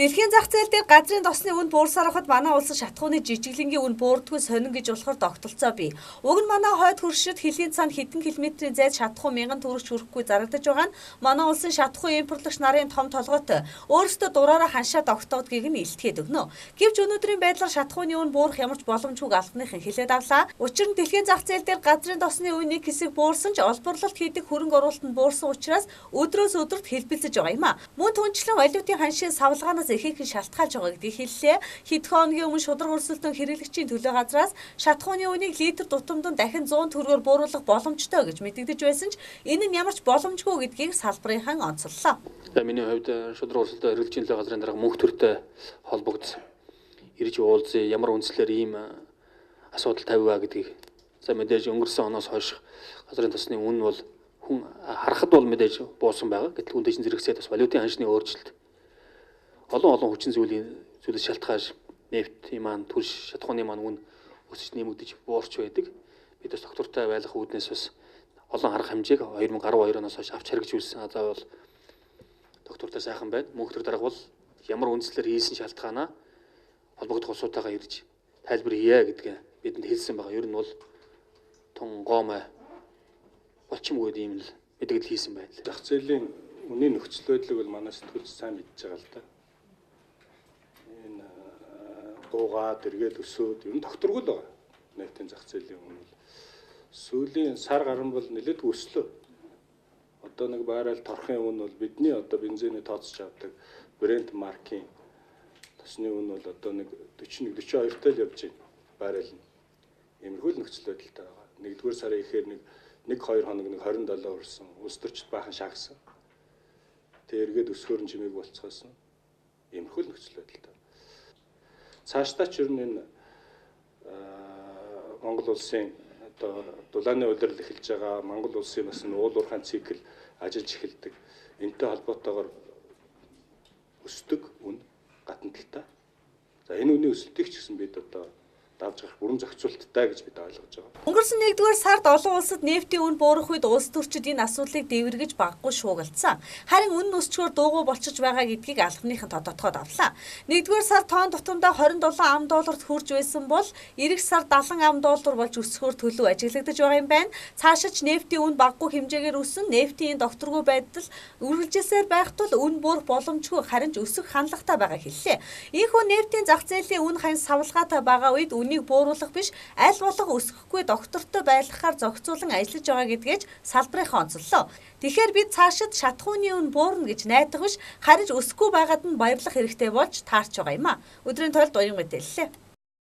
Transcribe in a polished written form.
Дэлхийн зах зээл дээр газрын тосны үн буурсаар хахад манай улсад шатхууны жижиглэнгийн үн буурдгүй сонин гэж болохоор тогтолцоо бий. Уг нь манай хойд хөршид хэлийн цаана хэдэн километрийн зайд шатхуу 1000 төгрөг хүрэхгүй зарагдаж байгаа нь манай улсын шатхуу импортлогч нарын том толгойтой өөрсдөө дураараа ханшаа тогтоодгийг нь илтгэхэд өгнө. Гэвч өнөөдрийн байдлаар шатхууны үн буурах ямар ч боломжгүй албаныхан хэлээд авлаа. Учир нь дэлхийн зах зээл дээр газрын тосны үн нэг хэсэг буурсан ч олборлолт хийдэг хөрөнгө оруулалтанд буурсан учраас өдрөөс өдөрт хэлбэлзэж байгаа юм а. Мөн түнчлэн валютын ханшийн савлгаанаас ихээхэн шалтгаалж байгаа гэдгийг хэллээ. Хэдхэн хоногийн өмнө шудраг өрсөлдөөн хэрэглэгчийн төлөө газраас шатхууны үнийг литр тутамд дахин 100 төгрөгөөр бууруулах боломжтой гэж мэдэгдэж байсан ч энэ нь ямар ч боломжгүй гэдгийг салбарынхан онцоллоо. Миний хувьд шудраг өрсөлдөөн хэрэглэгчийн төлөө газрын дарга мөнх төртэй холбогдсон ирж уулзъя, ямар үндслээр ийм асуудал тавиа гэдгийг мэдээж өнгөрсөн оноос хойш газрын тосны үн бол хүн харахад бол мэдээж буусан байгаа. Гэтэл үндэж зэрэгсээд бас валютын ханшны өөрчлөлт олон хүчин зүйлээс шалтгааж нефтийн маань түлш шатхууны маань үн өсөж нэмэгдэж буурч байдаг. Бид бас доктортой байх үүднээс бас олон арга хэмжээг 2012 оноос хойш авч хэрэгжүүлсэн. За бол доктортой сайхан байна. Мөнхтөр дарга бол ямар үндслээр хийсэн шалтгаанаа холбогдох улсуудаагаа ирж тайлбар хийе гэдгээ бидэнд хэлсэн байгаа. Ер нь бол тун гоомой болчимгүй ийм л мэдээлэл хийсэн байна. Зах зээлийн үнийн нөхцөл байдлыг бол манай сэтгүүлч сайн мэдж байгаа л да. Энэ дуугаад эргээд өсөөд ер нь докторгүй л байгаа. Нефтийн зах зээлийн үн бол сүүлийн сар гарan бол нэлээд өслөө. Одоо нэг баррел торхын үн бол бидний одоо бензиний тооцож авдаг Brent маркийн тосны үн бол одоо нэг 41-42 тал явж байна. Баррел нь. Иймэрхүү нөхцөл байдалтай байгаа. Нэгдүгээр сарын ихээр нэг 2 хоног нэг 27 хүрсэн. Улс төрчд баахан шаагсан. Тэг эргээд өсгөр нь жимээг болцгоосон. Иймэрхүү нөхцөл байдалтай. Цаашдаа ч ер нь энэ Монгол улсын одоо дулааны улирал эхэлж байгаа, Монгол улсын бас уул уурхайн цикл ажиллаж эхэлдэг. Энтэй холбоотойгоор өсдөг үн гатан талтай. За энэ үний өсөлтийг ч гэсэн бид одоо давж гарах бүрэн зохицуулттай гэж бид ойлгож байгаа. Өнгөрсөн 1-р сард олон улсад нефтийн үн буурах үед улс төрчид энэ асуудлыг дэвэргэж баггүй шуугилдсан. Харин үнэн өсчгөр дуугүй болчихж байгаа гэдгийг албаныхан тодотгоод авлаа. 1-р сард тонн тутамдаа 27 ам долларт хүрж байсан бол эх сард 70 ам доллар болж өсөхөөр төлөв ажиглагдаж байгаа юм байна. Цаашаач нефтийн үн баггүй хэмжээгээр өснө. Нефтийн докторгүй байдал үргэлжилсээр байх тул үн буурах боломжгүй харин ч өсөх хандлагатай байгаа хэллээ. Ийхүү нефтийн зах зээлийн үн хань савлгаатай байгаа үед үнийг бууруулах биш аль болох өсөхгүй доктортой байлгахаар зохицуулан ажиллаж байгаа гэдгээч салбарынхан онцоллоо. Тэгэхээр бид цаашид шатхууны үн буурна гэж найдах биш харин өсөхгүй байгаад нь баярлах хэрэгтэй болж таарч байгаа юм а. Өдрийн тойлд уян мэдээллээ.